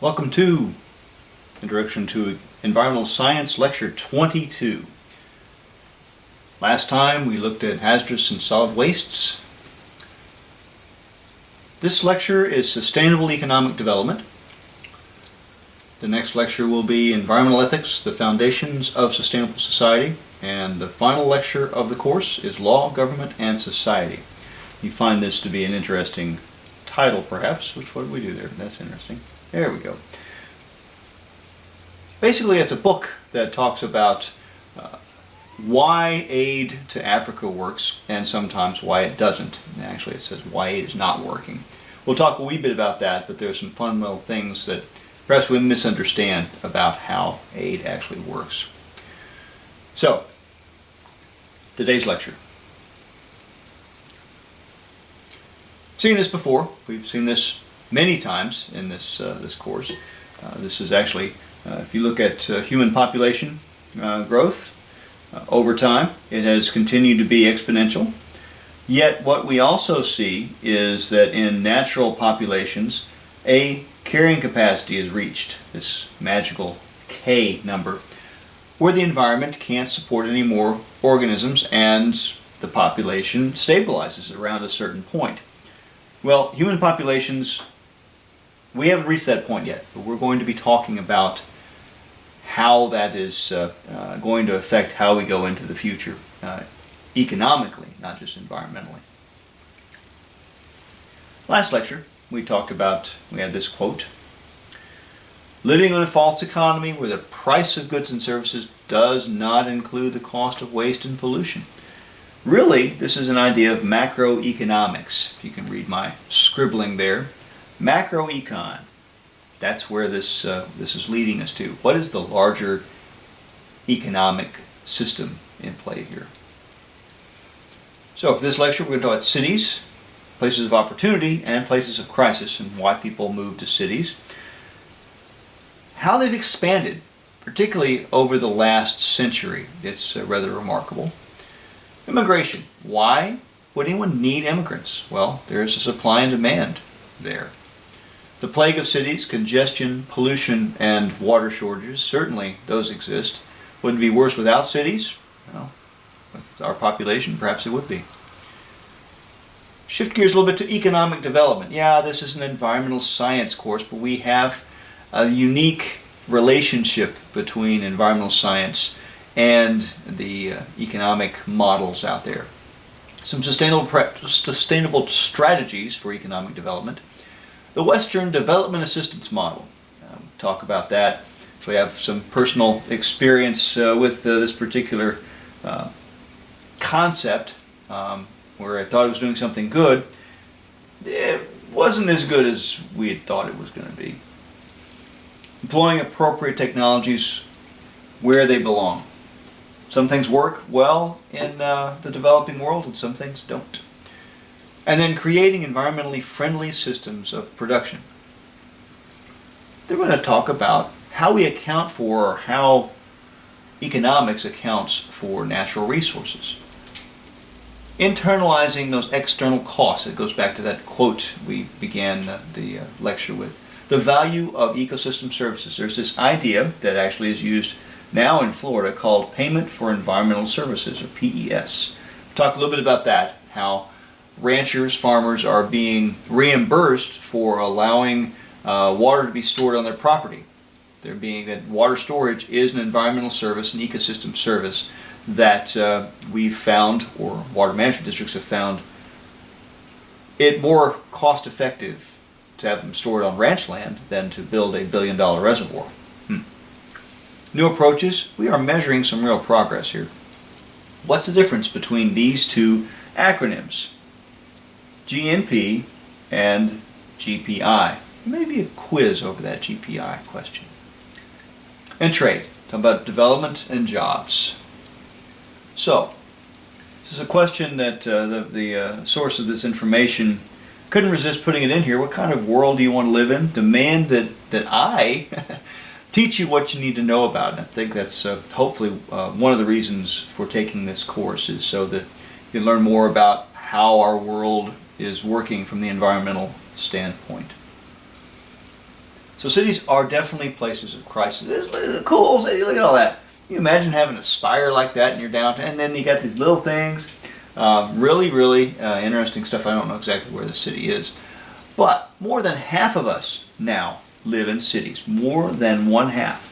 Welcome to Introduction to Environmental Science, Lecture 22. Last time we looked at hazardous and solid wastes. This lecture is Sustainable Economic Development. The next lecture will be Environmental Ethics, the Foundations of Sustainable Society. And the final lecture of the course is Law, Government, and Society. You find this to be an interesting title, perhaps. What did we do there? That's interesting. There we go. Basically, it's a book that talks about why aid to Africa works and sometimes why it doesn't. Actually, it says why aid is not working. We'll talk a wee bit about that, but there are some fundamental things that perhaps we misunderstand about how aid actually works. So, today's lecture. Seen this before. We've seen this many times in this course. This is actually, if you look at human population growth over time, it has continued to be exponential. Yet what we also see is that in natural populations, a carrying capacity is reached, this magical K number, where the environment can't support any more organisms and the population stabilizes around a certain point. Well, human populations, we haven't reached that point yet, but we're going to be talking about how that is going to affect how we go into the future, economically, not just environmentally. Last lecture, we had this quote: living in a false economy where the price of goods and services does not include the cost of waste and pollution. Really, this is an idea of macroeconomics. If you can read my scribbling there. Macroecon. That's where this is leading us to. What is the larger economic system in play here? So for this lecture, we're going to talk about cities, places of opportunity, and places of crisis, and why people move to cities. How they've expanded, particularly over the last century. It's rather remarkable. Immigration. Why would anyone need immigrants? Well, there's a supply and demand there. The plague of cities, congestion, pollution, and water shortages, certainly those exist. Would it be worse without cities? Well, with our population, perhaps it would be. Shift gears a little bit to economic development. Yeah, this is an environmental science course, but we have a unique relationship between environmental science and the economic models out there. Some sustainable strategies for economic development. The Western Development Assistance Model. Talk about that. So we have some personal experience with this particular concept where I thought it was doing something good. It wasn't as good as we had thought it was going to be. Employing appropriate technologies where they belong. Some things work well in the developing world and some things don't. And then creating environmentally friendly systems of production. They're going to talk about how we account for, or how economics accounts for natural resources. Internalizing those external costs. It goes back to that quote we began the lecture with. The value of ecosystem services. There's this idea that actually is used now in Florida called Payment for Environmental Services, or PES. We'll talk a little bit about that, how ranchers, farmers are being reimbursed for allowing water to be stored on their property. There being that water storage is an environmental service, an ecosystem service that we've found, or water management districts have found, it more cost effective to have them stored on ranch land than to build a $1 billion reservoir. New approaches. We are measuring some real progress here. What's the difference between these two acronyms? GNP and GPI. Maybe a quiz over that GPI question. And trade. Talk about development and jobs. So, this is a question that the source of this information couldn't resist putting it in here. What kind of world do you want to live in? Demand that I teach you what you need to know about it. I think that's hopefully one of the reasons for taking this course, is so that you can learn more about how our world is working from the environmental standpoint. So cities are definitely places of crisis. It's a cool city, look at all that. Can you imagine having a spire like that in your downtown, and then you got these little things. Really interesting stuff. I don't know exactly where the city is. But more than half of us now live in cities. More than one half.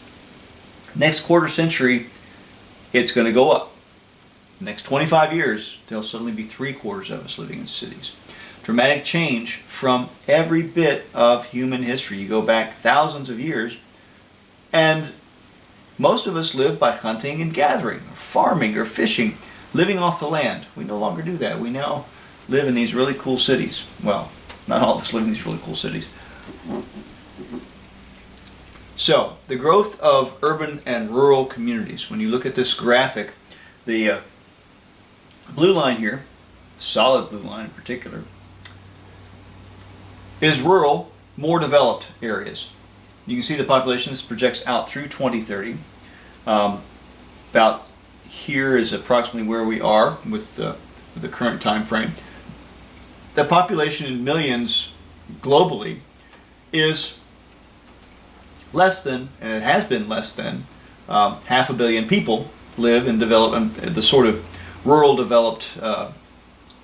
Next quarter century, it's going to go up. Next 25 years, there'll suddenly be 3/4 of us living in cities. Dramatic change from every bit of human history. You go back thousands of years, and most of us live by hunting and gathering, or farming or fishing, living off the land. We no longer do that. We now live in these really cool cities. Well, not all of us live in these really cool cities. So, the growth of urban and rural communities. When you look at this graphic, the blue line here, solid blue line in particular, is rural, more developed areas. You can see the population. This projects out through 2030. About here is approximately where we are with the current time frame. The population in millions globally is less than, and it has been less than, 500 million people live in the sort of rural developed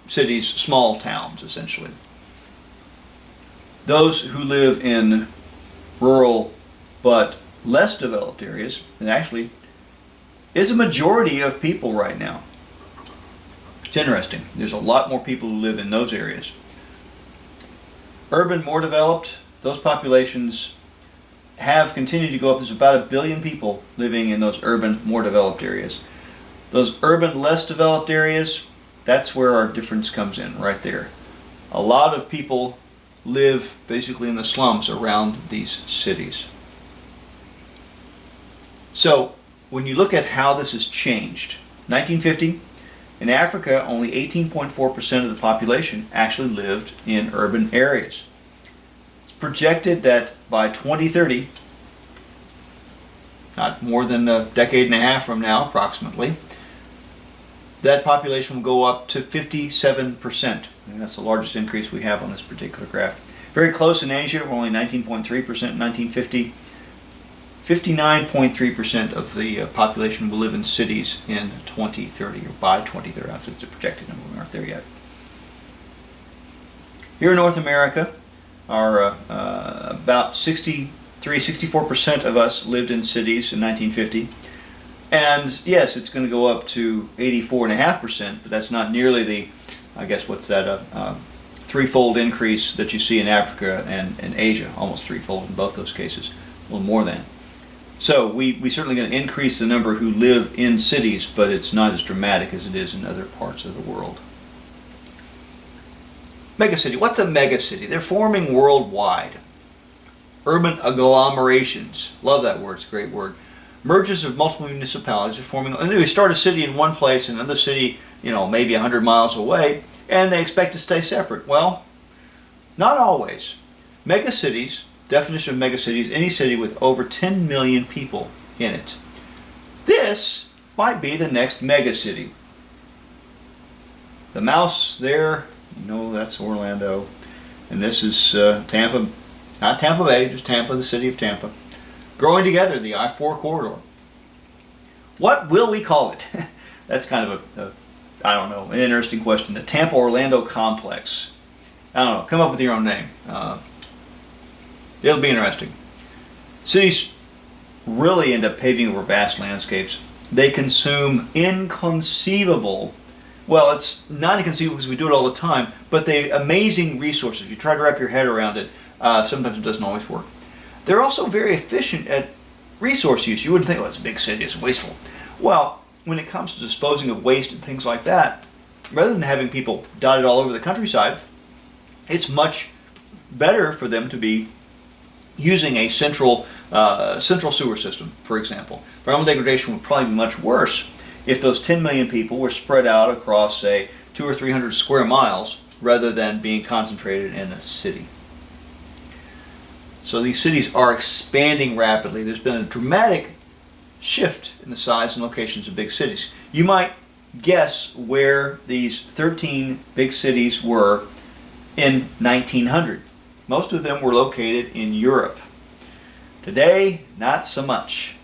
cities, small towns essentially. Those who live in rural but less developed areas, and actually is a majority of people right now. It's interesting. There's a lot more people who live in those areas. Urban, more developed, those populations have continued to go up. There's about 1 billion people living in those urban, more developed areas. Those urban, less developed areas, that's where our difference comes in, right there. A lot of people live basically in the slums around these cities. So, when you look at how this has changed, 1950, in Africa, only 18.4% of the population actually lived in urban areas. It's projected that by 2030, not more than a decade and a half from now approximately, that population will go up to 57%. And that's the largest increase we have on this particular graph. Very close in Asia, we're only 19.3% in 1950. 59.3% of the population will live in cities in 2030, or by 2030. Obviously, it's a projected number. We aren't there yet. Here in North America, about 64% of us lived in cities in 1950. And yes, it's going to go up to 84.5%, but that's not nearly the, I guess, what's that, threefold increase that you see in Africa and Asia, almost threefold in both those cases, a little more than. So we certainly going to increase the number who live in cities, but it's not as dramatic as it is in other parts of the world. Megacity. What's a megacity? They're forming worldwide. Urban agglomerations. Love that word. It's a great word. Merges of multiple municipalities are forming. And they start a city in one place, and another city, maybe 100 miles away, and they expect to stay separate. Well, not always. Megacities. Definition of megacities, any city with over 10 million people in it. This might be the next megacity. The mouse there, that's Orlando. And this is Tampa, not Tampa Bay, just Tampa, the city of Tampa. Growing together, the I-4 corridor. What will we call it? That's kind of an interesting question. The Tampa-Orlando complex. I don't know, come up with your own name. It'll be interesting. Cities really end up paving over vast landscapes. They consume inconceivable, well, it's not inconceivable because we do it all the time, but they amazing resources. You try to wrap your head around it, sometimes it doesn't always work. They're also very efficient at resource use. You wouldn't think, it's a big city, it's wasteful. Well, when it comes to disposing of waste and things like that, rather than having people dotted all over the countryside, it's much better for them to be using a central sewer system, for example. Environmental degradation would probably be much worse if those 10 million people were spread out across, say, 200 or 300 square miles rather than being concentrated in a city. So these cities are expanding rapidly. There's been a dramatic shift in the size and locations of big cities. You might guess where these 13 big cities were in 1900. Most of them were located in Europe. Today, not so much.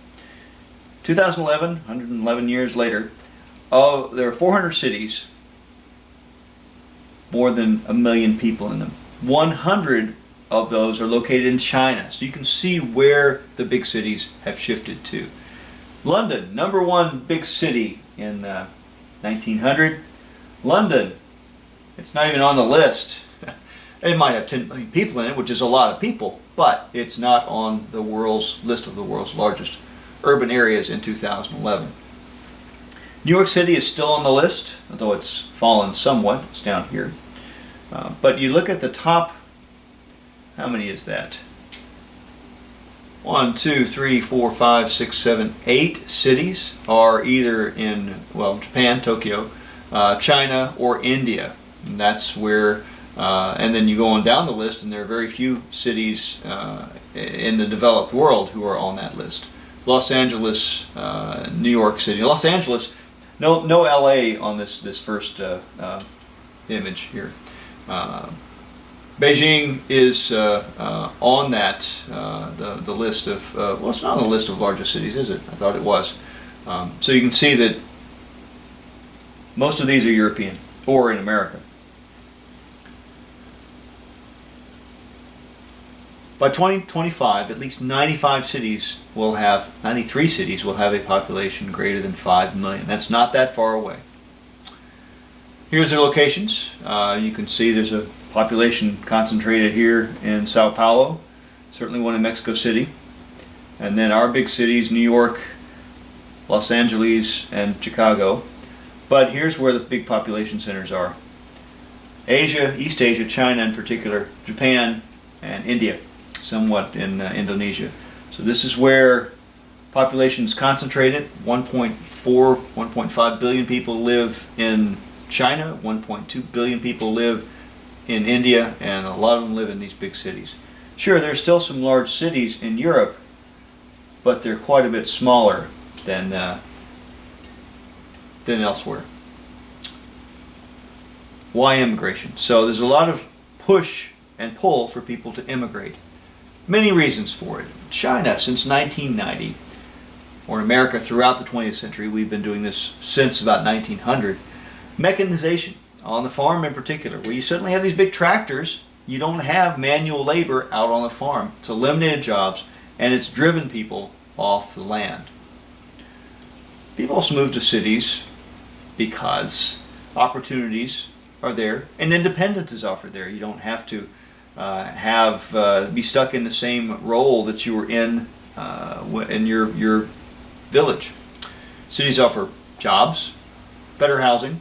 2011, 111 years later, there are 400 cities, more than 1 million people in them. 100 of those are located in China. So you can see where the big cities have shifted to. London, #1 big city in 1900. London, it's not even on the list. It might have 10 million people in it, which is a lot of people, but it's not on the world's list of the world's largest urban areas in 2011. New York City is still on the list, although it's fallen somewhat. It's down here. But you look at the top, how many is that? 1, 2, 3, 4, 5, 6, 7, 8 cities are either in, well, Japan, Tokyo, China, or India. And that's where, and then you go on down the list, and there are very few cities in the developed world who are on that list. Los Angeles, New York City. Los Angeles, no LA on this first image here. Beijing is on that the list of well, it's not on the list of largest cities, is it? I thought it was. So you can see that most of these are European or in America. By 2025, at least 93 cities will have a population greater than 5 million. That's not that far away. Here's their locations. You can see there's a population concentrated here in Sao Paulo, certainly one in Mexico City, and then our big cities, New York, Los Angeles, and Chicago. But here's where the big population centers are. Asia, East Asia, China in particular, Japan, and India, somewhat in Indonesia. So this is where population is concentrated. 1.5 billion people live in China, 1.2 billion people live in India, and a lot of them live in these big cities. Sure, there's still some large cities in Europe, but they're quite a bit smaller than elsewhere. Why immigration? So there's a lot of push and pull for people to immigrate. Many reasons for it. China, since 1990, or America throughout the 20th century, we've been doing this since about 1900, mechanization on the farm in particular, where you suddenly have these big tractors. You don't have manual labor out on the farm. It's eliminated jobs, and it's driven people off the land. People also move to cities because opportunities are there and independence is offered there. You don't have to be stuck in the same role that you were in your village. Cities offer jobs, better housing,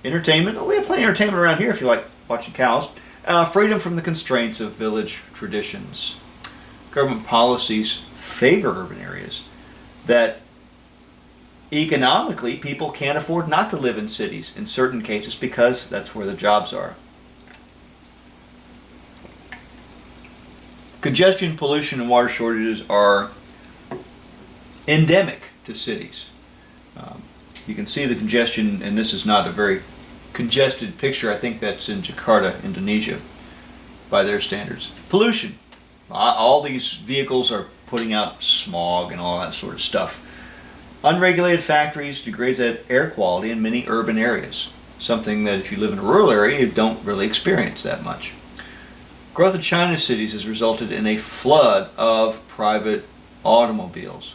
entertainment. Oh, we have plenty of entertainment around here if you like watching cows. Freedom from the constraints of village traditions. Government policies favor urban areas that economically people can't afford not to live in cities in certain cases because that's where the jobs are. Congestion, pollution, and water shortages are endemic to cities. You can see the congestion, and this is not a very congested picture. I think that's in Jakarta, Indonesia, by their standards. Pollution. All these vehicles are putting out smog and all that sort of stuff. Unregulated factories degrades air quality in many urban areas, something that if you live in a rural area you don't really experience that much. Growth of China cities has resulted in a flood of private automobiles.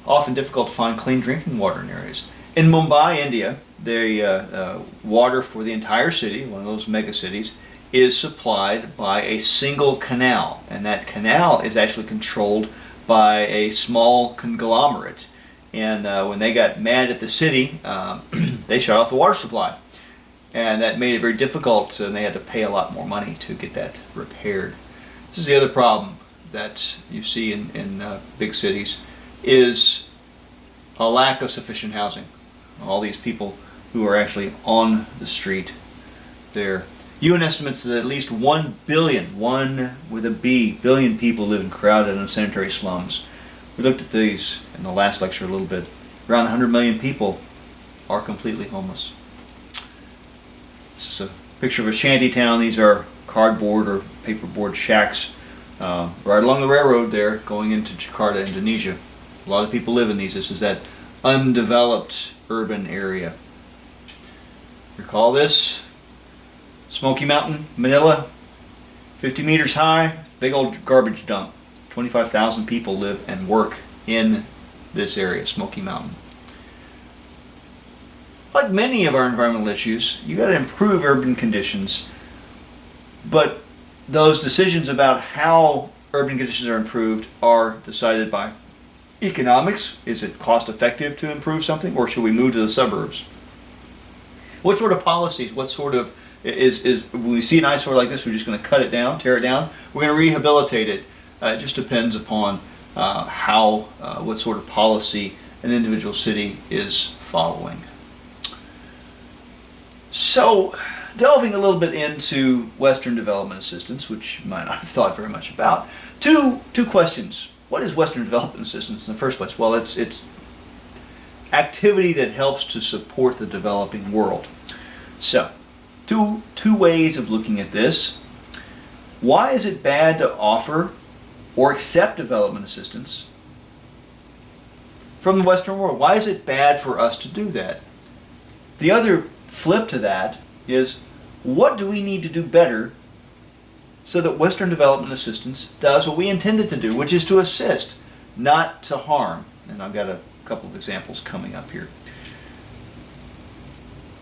Often difficult to find clean drinking water in areas. In Mumbai, India, the water for the entire city, one of those megacities, is supplied by a single canal, and that canal is actually controlled by a small conglomerate. And when they got mad at the city, they shut off the water supply, and that made it very difficult, and they had to pay a lot more money to get that repaired. This is the other problem that you see in big cities, is a lack of sufficient housing. All these people who are actually on the street there. UN estimates that at least 1 billion, one with a B, billion people live in crowded and unsanitary slums. We looked at these in the last lecture a little bit. Around 100 million people are completely homeless. This is a picture of a shanty town. These are cardboard or paperboard shacks right along the railroad there going into Jakarta, Indonesia. A lot of people live in these. This is that undeveloped urban area. Recall this? Smoky Mountain, Manila, 50 meters high, big old garbage dump. 25,000 people live and work in this area, Smoky Mountain. Like many of our environmental issues, you got to improve urban conditions, but those decisions about how urban conditions are improved are decided by economics. Is it cost effective to improve something, or should we move to the suburbs? What sort of policies, what sort of is when we see an eyesore like this, we're just going to cut it down, tear it down? We're going to rehabilitate it. It just depends upon what sort of policy an individual city is following. So, delving a little bit into Western development assistance, which you might not have thought very much about, two questions. What is Western development assistance in the first place? Well, it's activity that helps to support the developing world. So, two ways of looking at this. Why is it bad to offer or accept development assistance from the Western world? Why is it bad for us to do that? The other flip to that is, what do we need to do better so that Western development assistance does what we intended to do, which is to assist, not to harm? And I've got a couple of examples coming up here.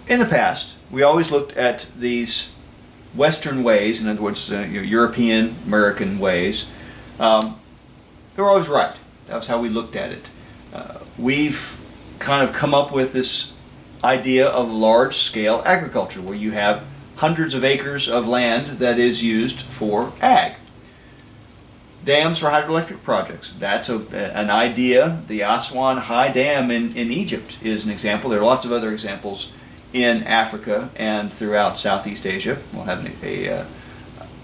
In the past, we always looked at these Western ways, in other words, European, American ways. They were always right. That was how we looked at it. We've kind of come up with this idea of large-scale agriculture, where you have hundreds of acres of land that is used for ag. Dams for hydroelectric projects. That's an idea. The Aswan High Dam in Egypt is an example. There are lots of other examples in Africa and throughout Southeast Asia. We'll have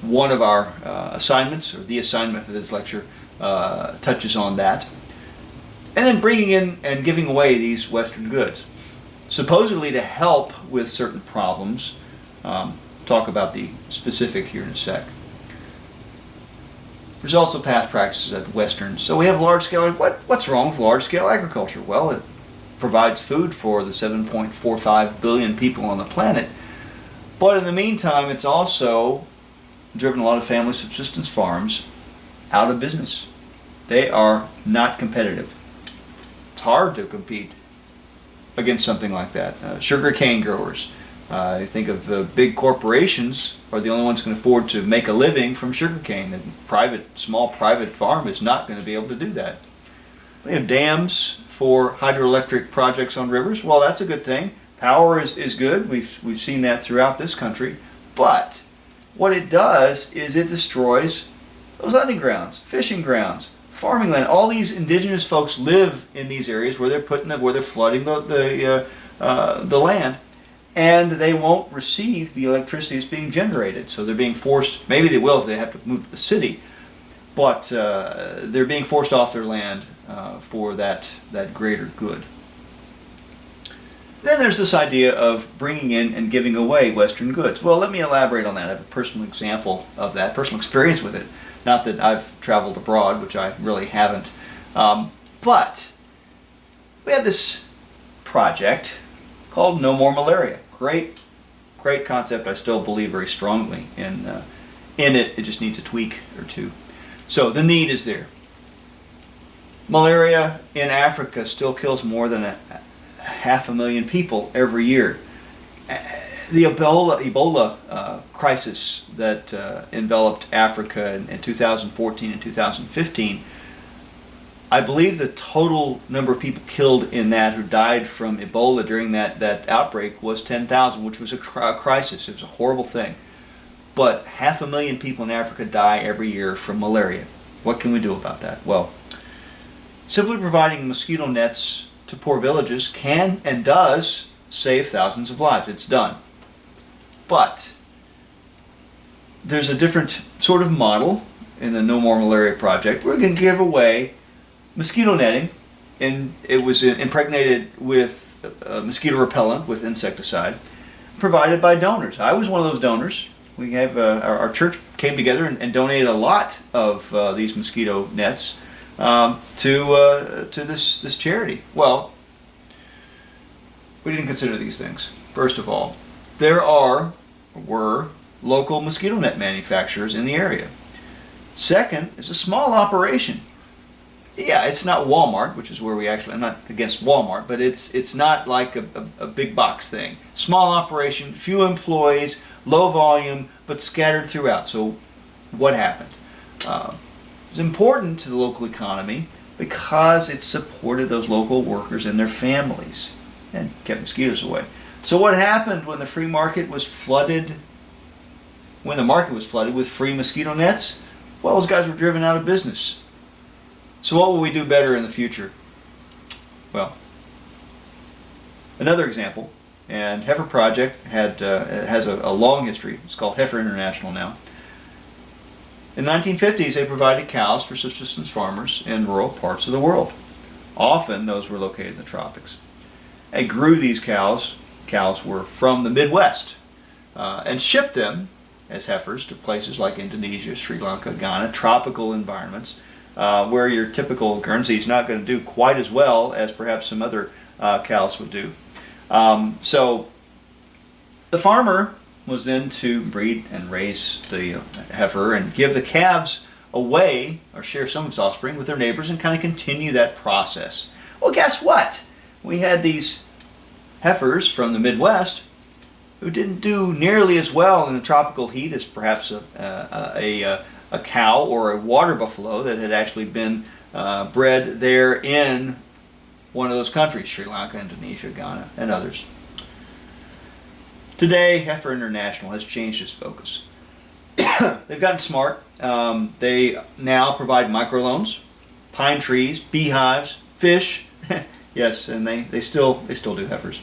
one of our assignments, or the assignment for this lecture, touches on that. And then bringing in and giving away these Western goods, supposedly to help with certain problems. Talk about the specific here in a sec. There's also past practices at Western. So we have large-scale. What's wrong with large-scale agriculture? Well, it provides food for the 7.45 billion people on the planet. But in the meantime, it's also driven a lot of family subsistence farms out of business. They are not competitive. It's hard to compete against something like that. Sugar cane growers. You think of the big corporations are the only ones who can afford to make a living from sugar cane. A small private farm is not going to be able to do that. We have dams for hydroelectric projects on rivers. Well, that's a good thing. Power is good. We've seen that throughout this country. But what it does is it destroys those hunting grounds, fishing grounds, farming land. All these indigenous folks live in these areas where they're flooding the land, and they won't receive the electricity that's being generated. So they're being forced. Maybe they will if they have to move to the city, but they're being forced off their land for that greater good. Then there's this idea of bringing in and giving away Western goods. Well, let me elaborate on that. I have a personal example of that, personal experience with it. Not that I've traveled abroad, which I really haven't. But we had this project called No More Malaria. Great concept. I still believe very strongly in it. It just needs a tweak or two. So the need is there. Malaria in Africa still kills more than 500,000 people every year. The Ebola crisis that enveloped Africa in 2014 and 2015, I believe the total number of people killed in that who died from Ebola during that outbreak was 10,000, which was a crisis. It was a horrible thing. But 500,000 people in Africa die every year from malaria. What can we do about that? Well, simply providing mosquito nets to poor villages can and does save thousands of lives. It's done. But there's a different sort of model in the No More Malaria project. We're going to give away mosquito netting, and it was impregnated with mosquito repellent with insecticide, provided by donors. I was one of those donors We have our church came together and donated a lot of these mosquito nets to this charity. Well, we didn't consider these things. First of all, there were local mosquito net manufacturers in the area. Second, it's a small operation. Yeah, it's not Walmart, which is where we actually, I'm not against Walmart, but it's not like a big box thing. Small operation, few employees, low volume, but scattered throughout. So what happened? It's important to the local economy because it supported those local workers and their families and kept mosquitoes away. So what happened when the free market was flooded, when the market was flooded with free mosquito nets? Well, those guys were driven out of business. So what will we do better in the future? Well, another example, and Heifer Project has a long history. It's called Heifer International now. In the 1950s, they provided cows for subsistence farmers in rural parts of the world. Often, those were located in the tropics. They grew these cows. Cows were from the Midwest, and shipped them as heifers to places like Indonesia, Sri Lanka, Ghana, tropical environments, where your typical Guernsey is not going to do quite as well as perhaps some other cows would do. So the farmer was then to breed and raise the heifer and give the calves away or share some of its offspring with their neighbors and kind of continue that process. Well, guess what? We had these heifers from the Midwest who didn't do nearly as well in the tropical heat as perhaps a cow or a water buffalo that had actually been bred there in one of those countries, Sri Lanka, Indonesia, Ghana, and others. Today, Heifer International has changed its focus. They've gotten smart. They now provide microloans, pine trees, beehives, fish. Yes, and they still do heifers.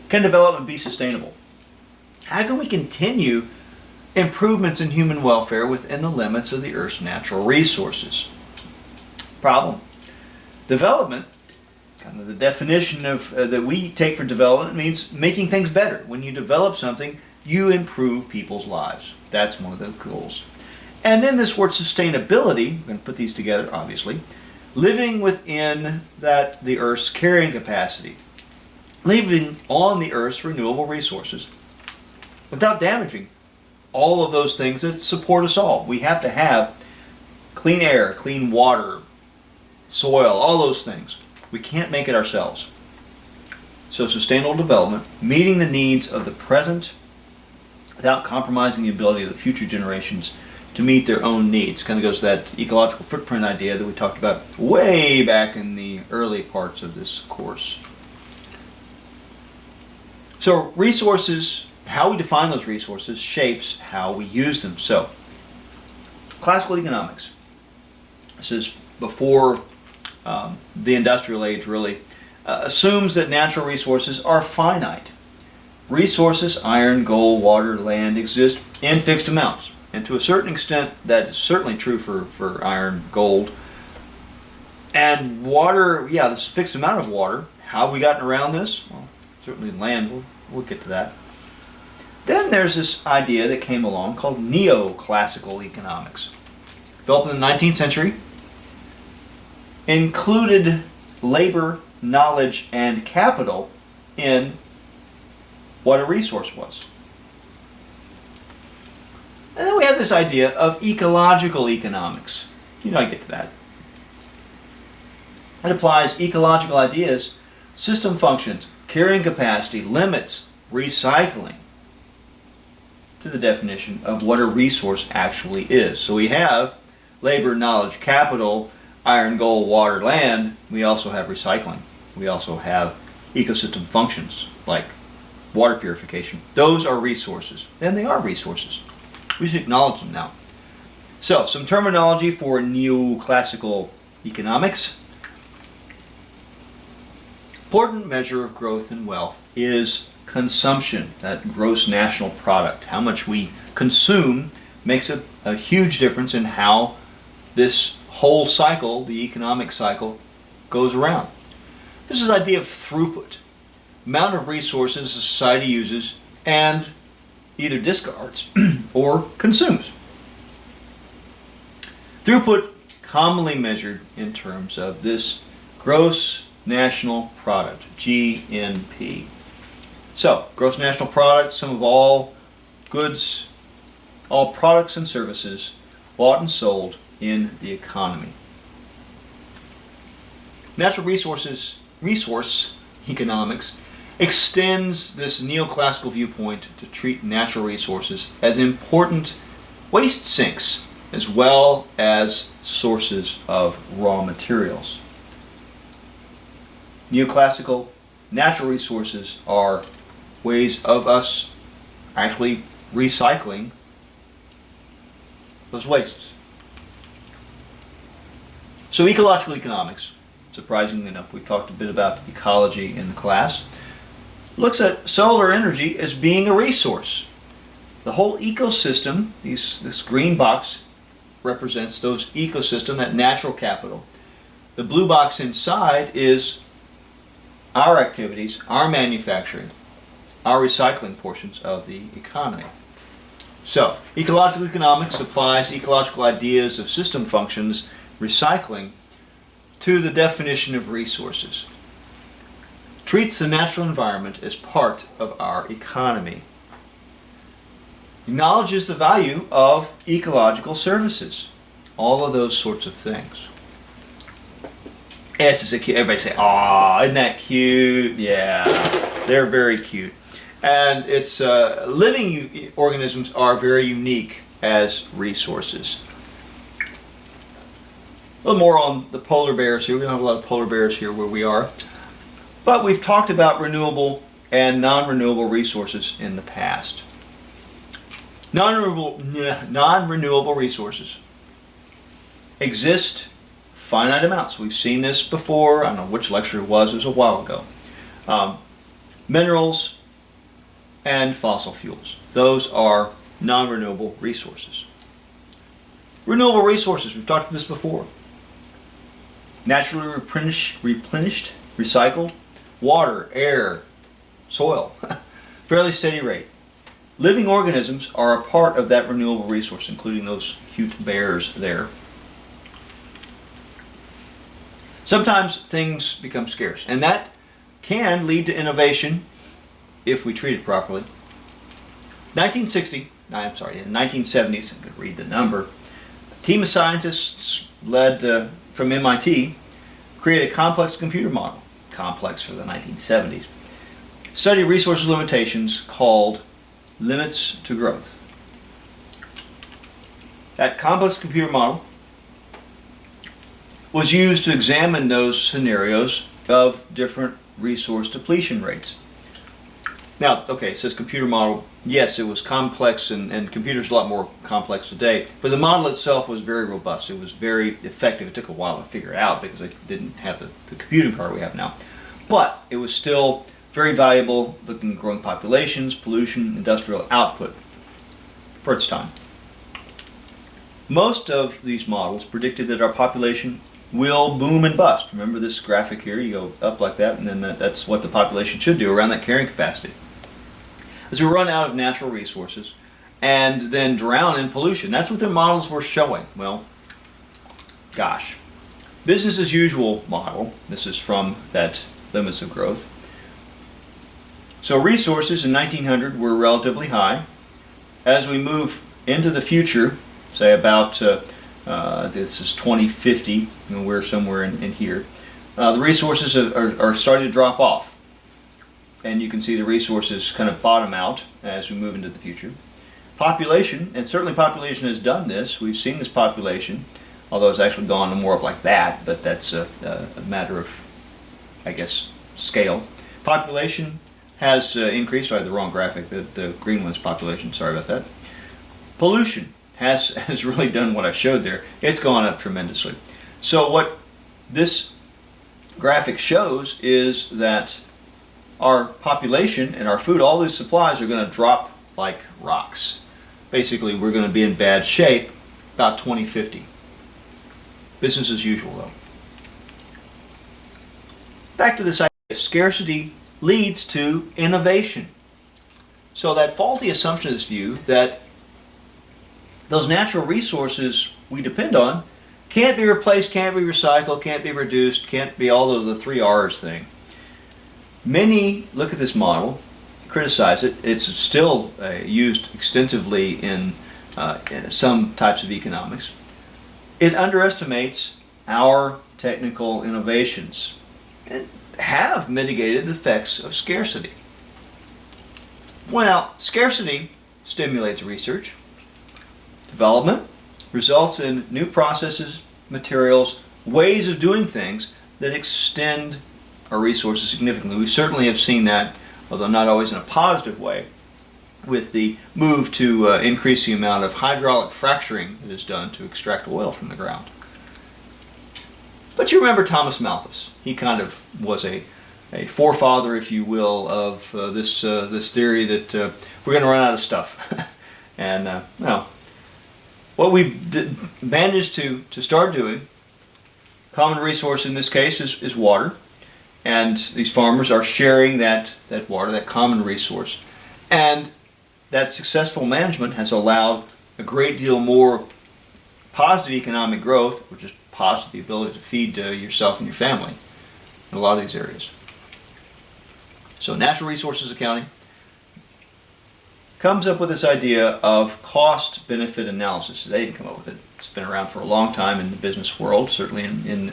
Can development be sustainable? How can we continue improvements in human welfare within the limits of the Earth's natural resources? Problem. Development, kind of the definition of that we take for development, means making things better. When you develop something, you improve people's lives. That's one of the goals. And then this word sustainability, we're going to put these together obviously, living within the Earth's carrying capacity, living on the Earth's renewable resources without damaging all of those things that support us all. We have to have clean air, clean water, soil, all those things. We can't make it ourselves. So sustainable development, meeting the needs of the present without compromising the ability of the future generations to meet their own needs. Kind of goes to that ecological footprint idea that we talked about way back in the early parts of this course. So resources, how we define those resources shapes how we use them. So, classical economics. This is before the industrial age really, assumes that natural resources are finite. Resources, iron, gold, water, land, exist in fixed amounts. And to a certain extent, that is certainly true for iron, gold. And water, yeah, this fixed amount of water. How have we gotten around this? Well, certainly land, we'll get to that. Then there's this idea that came along called neoclassical economics. Developed in the 19th century, included labor, knowledge, and capital in what a resource was. And then we have this idea of ecological economics. You know, I get to that. It applies ecological ideas, system functions, carrying capacity, limits, recycling, to the definition of what a resource actually is. So we have labor, knowledge, capital, iron, gold, water, land. We also have recycling. We also have ecosystem functions like water purification. Those are resources, and they are resources. We should acknowledge them now. So, some terminology for neoclassical economics. Important measure of growth and wealth is consumption, that gross national product. How much we consume makes a huge difference in how this whole cycle, the economic cycle, goes around. This is the idea of throughput. amount of resources a society uses and either discards or consumes. Throughput commonly measured in terms of this gross national product, GNP. So, gross national product, sum of all goods, all products and services bought and sold in the economy. Natural resource economics extends this neoclassical viewpoint to treat natural resources as important waste sinks as well as sources of raw materials. Neoclassical natural resources are ways of us actually recycling those wastes. So ecological economics, surprisingly enough, we've talked a bit about ecology in the class, looks at solar energy as being a resource. The whole ecosystem, this green box represents those ecosystem, that natural capital. The blue box inside is our activities, our manufacturing, our recycling portions of the economy. So, ecological economics applies ecological ideas of system functions, recycling, to the definition of resources. Treats the natural environment as part of our economy. Acknowledges the value of ecological services. All of those sorts of things. Yes, it's cute. Everybody say, "Aw, isn't that cute?" Yeah, they're very cute. And it's living organisms are very unique as resources. A little more on the polar bears here. We don't have a lot of polar bears here where we are. But we've talked about renewable and non-renewable resources in the past. Non-renewable resources exist finite amounts. We've seen this before. I don't know which lecture it was a while ago. Minerals and fossil fuels. Those are non-renewable resources. Renewable resources, we've talked about this before. Naturally replenished, recycled, water, air, soil, fairly steady rate. Living organisms are a part of that renewable resource, including those cute bears there. Sometimes things become scarce, and that can lead to innovation if we treat it properly. In the 1970s, I could read the number, a team of scientists led from MIT created a complex computer model, complex for the 1970s, study resource limitations called limits to growth. That complex computer model was used to examine those scenarios of different resource depletion rates. Now, okay, it says computer model. Yes, it was complex, and computers are a lot more complex today, but the model itself was very robust. It was very effective. It took a while to figure it out because it didn't have the computing power we have now. But it was still very valuable, looking at growing populations, pollution, industrial output for its time. Most of these models predicted that our population will boom and bust. Remember this graphic here? You go up like that, and then that's what the population should do, around that carrying capacity. As we run out of natural resources and then drown in pollution. That's what their models were showing. Well, gosh. Business as usual model. This is from that limits of growth. So resources in 1900 were relatively high. As we move into the future, say about this is 2050, and we're somewhere in here, the resources are starting to drop off. And you can see the resources kind of bottom out as we move into the future. Population, and certainly population has done this. We've seen this population, although it's actually gone more up like that, but that's a matter of, I guess, scale. Population has increased. Sorry, the wrong graphic. The green one's population. Sorry about that. Pollution has really done what I showed there. It's gone up tremendously. So what this graphic shows is that our population and our food, all these supplies are going to drop like rocks. Basically, we're going to be in bad shape about 2050. Business as usual, though. Back to this idea of scarcity leads to innovation. So that faulty assumption is view that those natural resources we depend on can't be replaced, can't be recycled, can't be reduced, can't be all of the 3 R's thing. Many look at this model, criticize it. It's still used extensively in some types of economics. It underestimates our technical innovations and have mitigated the effects of scarcity. Well, scarcity stimulates research. Development results in new processes, materials, ways of doing things that extend our resources significantly. We certainly have seen that, although not always in a positive way, with the move to increase the amount of hydraulic fracturing that is done to extract oil from the ground. But you remember Thomas Malthus. He kind of was a forefather, if you will, of this theory that we're going to run out of stuff. And well, what we managed to start doing, common resource in this case is water, and these farmers are sharing that water, that common resource, and that successful management has allowed a great deal more positive economic growth, which is positive the ability to feed yourself and your family in a lot of these areas. So natural resources accounting comes up with this idea of cost-benefit analysis. They didn't come up with it. It's been around for a long time in the business world, certainly in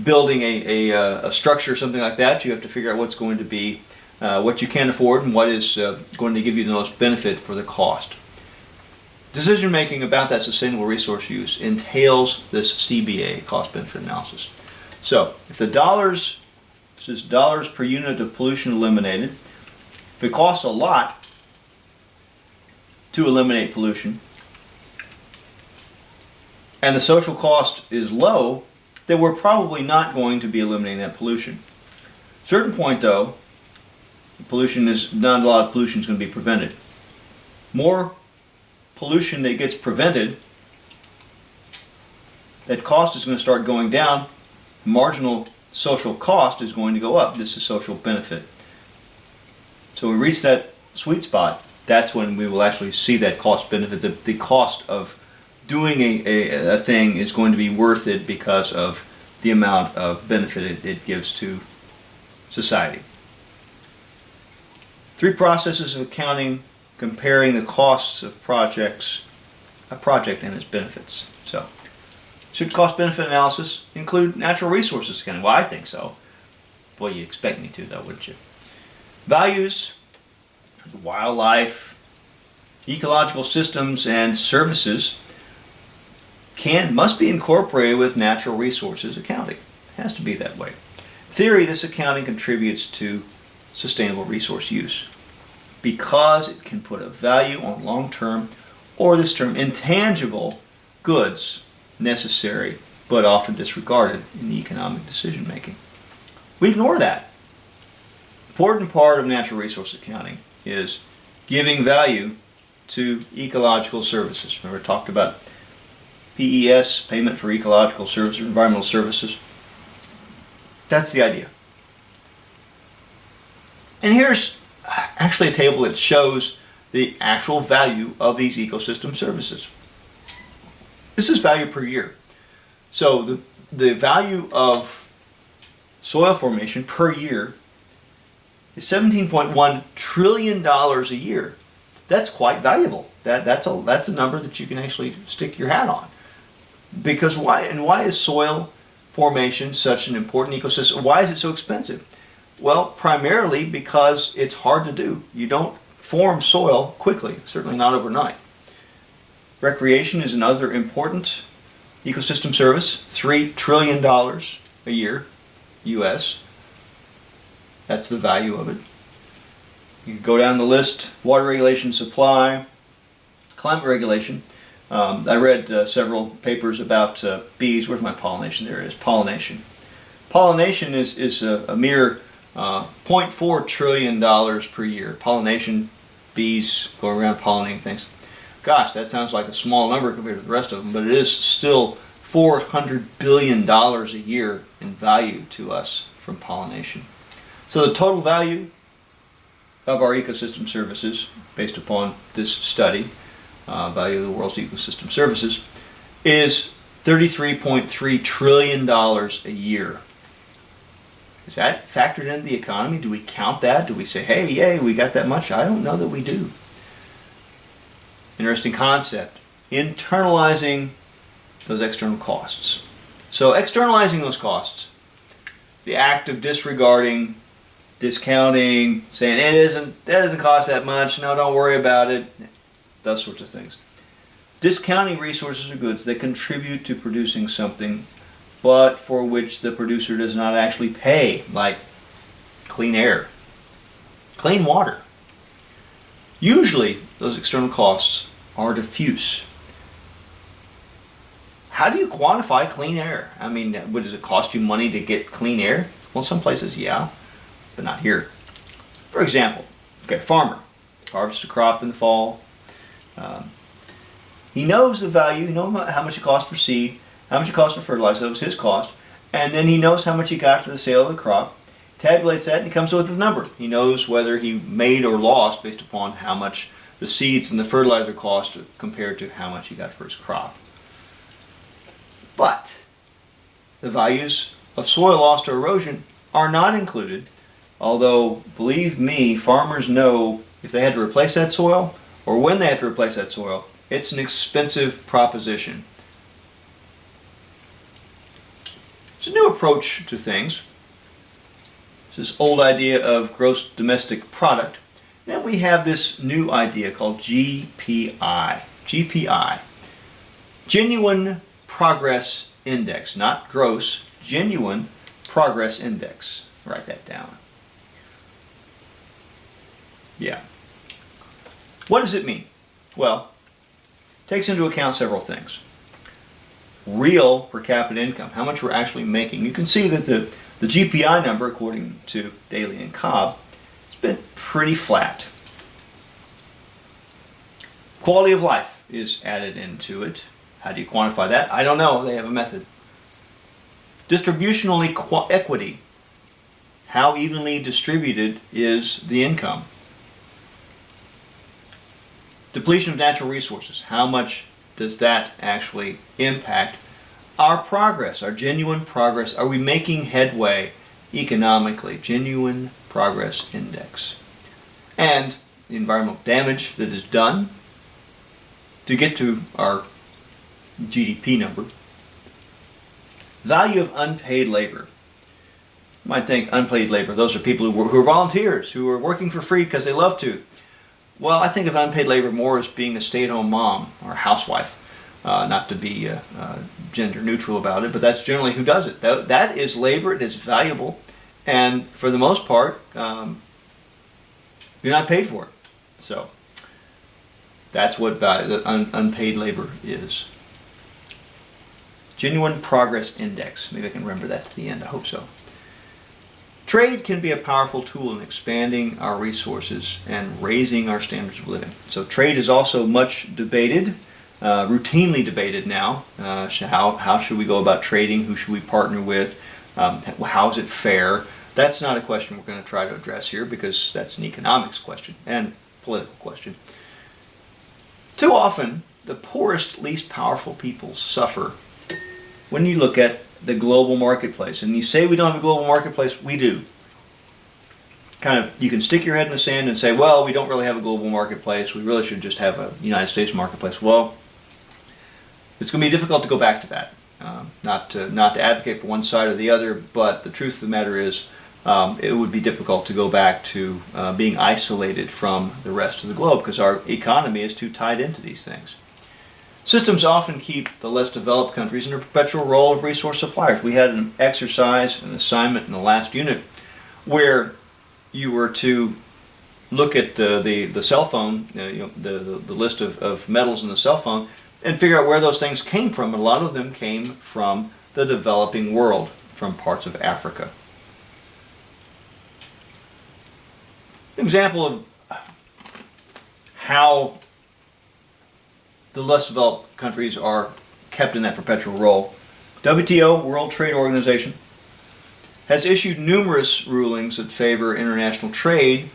building a structure, something like that. You have to figure out what's going to be what you can afford and what is going to give you the most benefit for the cost. Decision making about that sustainable resource use entails this CBA, cost-benefit analysis. So if the dollars, this is dollars per unit of pollution eliminated, if it costs a lot to eliminate pollution and the social cost is low, then we're probably not going to be eliminating that pollution. Certain point though, not a lot of pollution is going to be prevented. More pollution that gets prevented, that cost is going to start going down. Marginal social cost is going to go up. This is social benefit. So when we reach that sweet spot, that's when we will actually see that cost benefit. The cost of doing a thing is going to be worth it because of the amount of benefit it gives to society. 3 processes of accounting comparing the costs of a project and its benefits. So, should cost-benefit analysis include natural resources accounting? Well, I think so. Boy, you expect me to, though, wouldn't you? Values, wildlife, ecological systems, and services must be incorporated with natural resources accounting. It has to be that way. In theory, this accounting contributes to sustainable resource use because it can put a value on long-term, or this term, intangible goods necessary but often disregarded in economic decision making. We ignore that. Important part of natural resource accounting is giving value to ecological services. Remember, I talked about PES, payment for ecological services, environmental services. That's the idea. And here's actually a table that shows the actual value of these ecosystem services. This is value per year. So the value of soil formation per year is $17.1 trillion a year. That's quite valuable. That's a number that you can actually stick your hat on. Because why is soil formation such an important ecosystem? Why is it so expensive? Well, primarily because it's hard to do. You don't form soil quickly, certainly not overnight. Recreation is another important ecosystem service, $3 trillion a year, US. That's the value of it. You go down the list, water regulation, supply, climate regulation. I read several papers about bees. Where's my pollination? There it is, pollination. Pollination is a mere $0.4 trillion per year. Pollination, bees going around pollinating things. Gosh, that sounds like a small number compared to the rest of them, but it is still $400 billion a year in value to us from pollination. So the total value of our ecosystem services, based upon this study, value of the world's ecosystem services, is $33.3 trillion a year. Is that factored into the economy? Do we count that? Do we say, hey, yay, we got that much? I don't know that we do. Interesting concept. Internalizing those external costs. So externalizing those costs, the act of disregarding, discounting, saying that doesn't cost that much, no, don't worry about it, those sorts of things. Discounting resources or goods that contribute to producing something, but for which the producer does not actually pay, like clean air, clean water. Usually, those external costs are diffuse. How do you quantify clean air? I mean, does it cost you money to get clean air? Well, some places, yeah, but not here. For example, okay, farmer harvests a crop in the fall. He knows the value, he knows how much it costs for seed, how much it costs for fertilizer, that was his cost, and then he knows how much he got for the sale of the crop, tabulates that, and he comes with a number. He knows whether he made or lost based upon how much the seeds and the fertilizer cost compared to how much he got for his crop. But the values of soil loss to erosion are not included, although, believe me, farmers know if they had to replace that soil, or when they have to replace that soil, it's an expensive proposition. It's a new approach to things. It's this old idea of gross domestic product. Then we have this new idea called GPI. GPI. Genuine Progress Index. Not gross, genuine progress index. Write that down. Yeah. What does it mean? Well, it takes into account several things. Real per capita income, how much we're actually making. You can see that the GPI number, according to Daly and Cobb, has been pretty flat. Quality of life is added into it. How do you quantify that? I don't know. They have a method. Distributional equity. How evenly distributed is the income? Depletion of natural resources. How much does that actually impact our progress, our genuine progress? Are we making headway economically? Genuine Progress Index. And the environmental damage that is done to get to our GDP number. Value of unpaid labor. You might think unpaid labor, those are people who are volunteers, who are working for free because they love to. Well, I think of unpaid labor more as being a stay-at-home mom or a housewife. Not to be gender neutral about it, but that's generally who does it. That is labor, it is valuable, and for the most part, you're not paid for it. So, that's what unpaid labor is. Genuine Progress Index. Maybe I can remember that to the end. I hope so. Trade can be a powerful tool in expanding our resources and raising our standards of living. So trade is also much debated, routinely debated now. How should we go about trading? Who should we partner with? How is it fair? That's not a question we're going to try to address here because that's an economics question and political question. Too often, the poorest, least powerful people suffer when you look at the global marketplace. And you say we don't have a global marketplace, we do. Kind of, you can stick your head in the sand and say, well, we don't really have a global marketplace, we really should just have a United States marketplace. Well, it's going to be difficult to go back to that. Not to advocate for one side or the other, but the truth of the matter is it would be difficult to go back to being isolated from the rest of the globe because our economy is too tied into these things. Systems often keep the less developed countries in a perpetual role of resource suppliers. We had an exercise, an assignment in the last unit where you were to look at the cell phone, the list of metals in the cell phone, and figure out where those things came from. And a lot of them came from the developing world, from parts of Africa. An example of how the less developed countries are kept in that perpetual role. WTO, World Trade Organization, has issued numerous rulings that favor international trade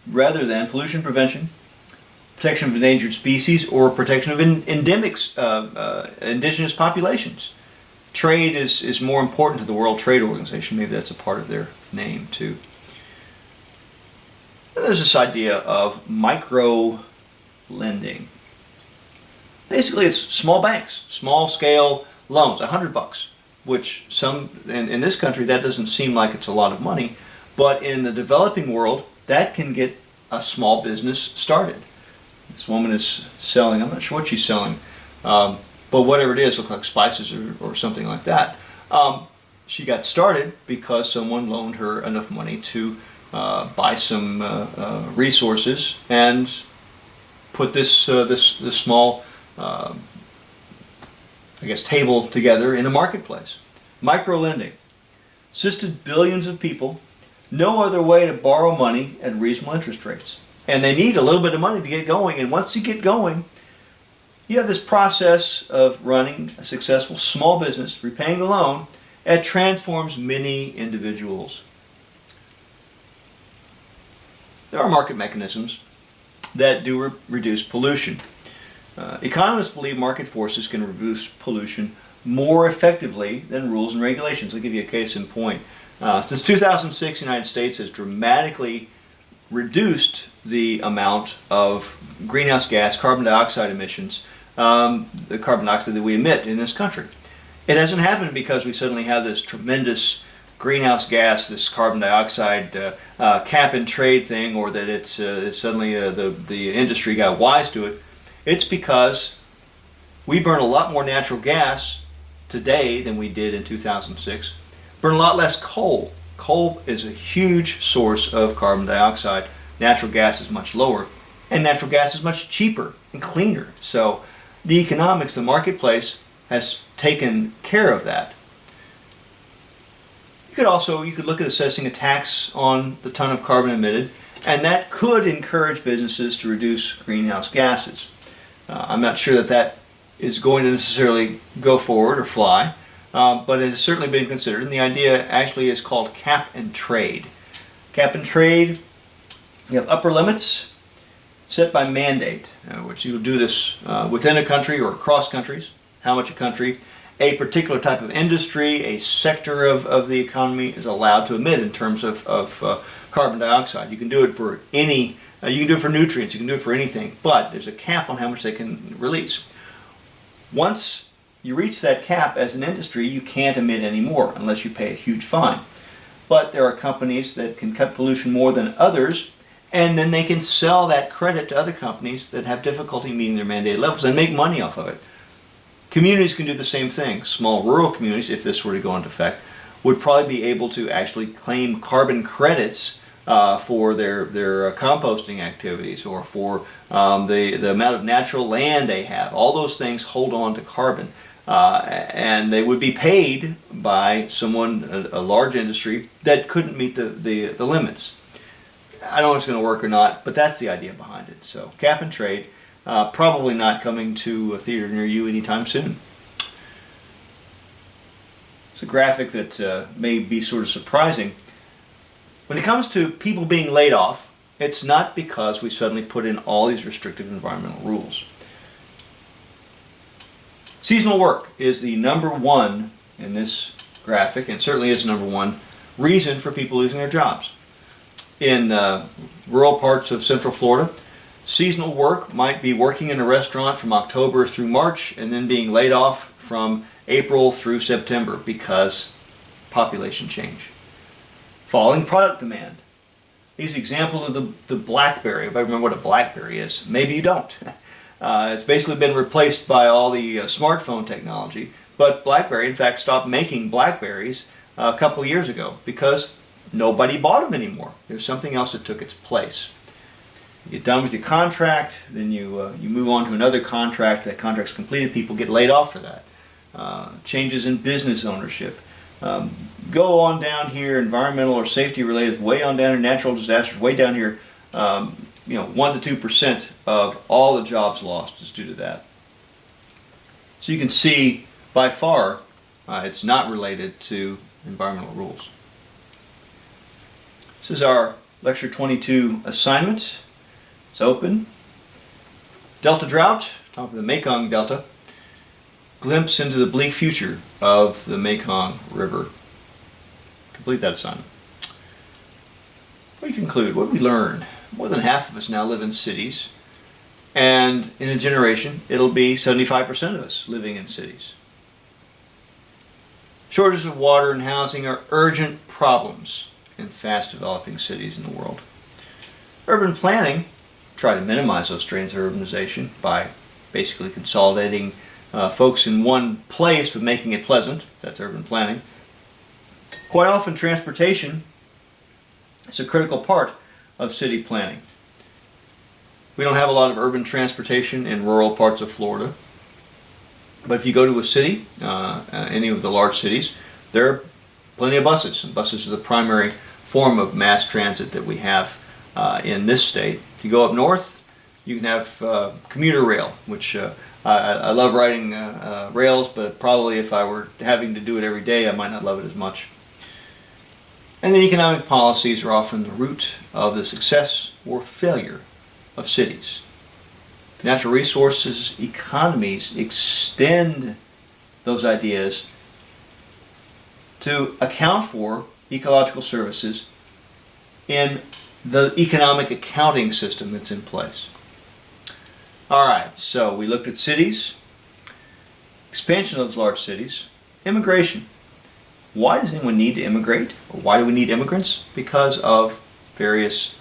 rather than pollution prevention, protection of endangered species, or protection of indigenous populations. Trade is more important to the World Trade Organization. Maybe that's a part of their name too. And there's this idea of microlending. Basically, it's small banks, small scale loans, $100, which in this country that doesn't seem like it's a lot of money, but in the developing world that can get a small business started. This woman is selling, I'm not sure what she's selling, but whatever it is, looks like spices or something like that. She got started because someone loaned her enough money to buy some resources and put this small table together in a marketplace. Microlending. Assisted billions of people. No other way to borrow money at reasonable interest rates. And they need a little bit of money to get going. And once you get going, you have this process of running a successful small business, repaying the loan. It transforms many individuals. There are market mechanisms that do reduce pollution. Economists believe market forces can reduce pollution more effectively than rules and regulations. I'll give you a case in point. Since 2006, the United States has dramatically reduced the amount of greenhouse gas, carbon dioxide emissions, the carbon dioxide that we emit in this country. It hasn't happened because we suddenly have this tremendous greenhouse gas, this carbon dioxide cap and trade thing, or that it's suddenly the industry got wise to it. It's because we burn a lot more natural gas today than we did in 2006. Burn a lot less coal. Coal is a huge source of carbon dioxide. Natural gas is much lower, and natural gas is much cheaper and cleaner. So the economics, the marketplace, has taken care of that. You could look at assessing a tax on the ton of carbon emitted, and that could encourage businesses to reduce greenhouse gases. I'm not sure that is going to necessarily go forward or fly, but it has certainly been considered, and the idea actually is called cap and trade. Cap and trade, you have upper limits set by mandate, which you will do this within a country or across countries, how much a country, a particular type of industry, a sector of the economy is allowed to emit in terms of carbon dioxide. You can do it for you can do it for nutrients, you can do it for anything, but there's a cap on how much they can release. Once you reach that cap as an industry, you can't emit any more unless you pay a huge fine. But there are companies that can cut pollution more than others, and then they can sell that credit to other companies that have difficulty meeting their mandated levels and make money off of it. Communities can do the same thing. Small rural communities, if this were to go into effect, would probably be able to actually claim carbon credits for their composting activities, or for the amount of natural land they have. All those things hold on to carbon, and they would be paid by someone, a large industry, that couldn't meet the limits. I don't know if it's going to work or not, but that's the idea behind it. So cap and trade, probably not coming to a theater near you anytime soon. It's a graphic that may be sort of surprising. When it comes to people being laid off, it's not because we suddenly put in all these restrictive environmental rules. Seasonal work is the number one in this graphic, and certainly is the number one reason for people losing their jobs. In rural parts of Central Florida, seasonal work might be working in a restaurant from October through March and then being laid off from April through September because population change. Falling product demand. Here's an example of the BlackBerry. If I remember what a BlackBerry is. Maybe you don't. It's basically been replaced by all the smartphone technology. But BlackBerry, in fact, stopped making BlackBerries a couple of years ago because nobody bought them anymore. There's something else that took its place. You get done with your contract, then you move on to another contract. That contract's completed. People get laid off for that. Changes in business ownership. Go on down here, environmental or safety related, way on down here, natural disasters, way down here. 1 to 2% of all the jobs lost is due to that. So you can see by far It's not related to environmental rules. This is our Lecture 22 assignment. It's open. Delta drought, top of the Mekong Delta. Glimpse into the bleak future of the Mekong River. Complete that assignment. Before you conclude, what did we learn? More than half of us now live in cities, and in a generation it'll be 75% of us living in cities. Shortages of water and housing are urgent problems in fast developing cities in the world. Urban planning try to minimize those strains of urbanization by basically consolidating folks in one place but making it pleasant. That's urban planning. Quite often transportation is a critical part of city planning. We don't have a lot of urban transportation in rural parts of Florida, but if you go to a city, any of the large cities, there are plenty of buses, and buses are the primary form of mass transit that we have in this state. If you go up north, you can have commuter rail, which I love riding rails, but probably if I were having to do it every day, I might not love it as much. And then economic policies are often the root of the success or failure of cities. Natural resources economies extend those ideas to account for ecological services in the economic accounting system that's in place. Alright, so we looked at cities, expansion of those large cities, immigration. Why does anyone need to immigrate? Or why do we need immigrants? Because of various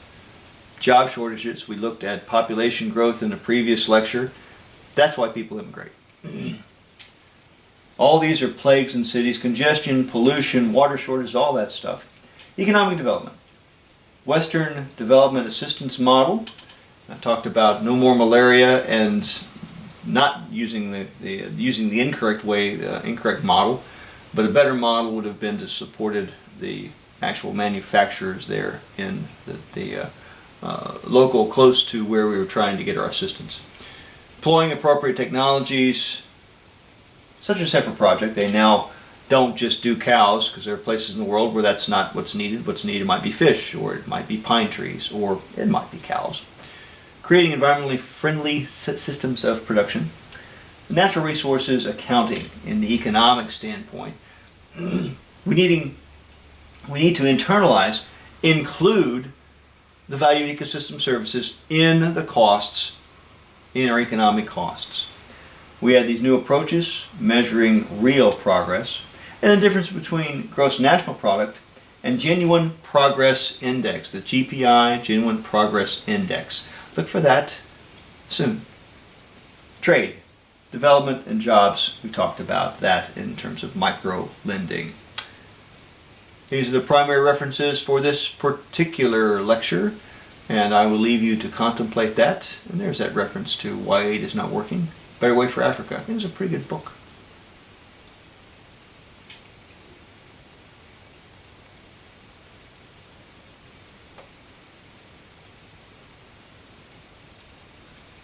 job shortages. We looked at population growth in the previous lecture. That's why people immigrate. All these are plagues in cities: congestion, pollution, water shortages, all that stuff. Economic development. Western Development Assistance Model. I talked about no more malaria and not using the incorrect way, the incorrect model, but a better model would have been to supported the actual manufacturers there in the local close to where we were trying to get our assistance. Employing appropriate technologies, such as Heifer project. They now don't just do cows, because there are places in the world where that's not what's needed. What's needed might be fish, or it might be pine trees, or it might be cows. Creating environmentally friendly systems of production. Natural resources accounting in the economic standpoint. We need to internalize, include the value of ecosystem services in the costs, in our economic costs. We had these new approaches measuring real progress, and the difference between gross national product and genuine progress index, the GPI, genuine progress index. Look for that soon. Trade, development, and jobs. We talked about that in terms of microlending. These are the primary references for this particular lecture, and I will leave you to contemplate that. And there's that reference to Why Aid is Not Working. Better Way for Africa. I think it's a pretty good book.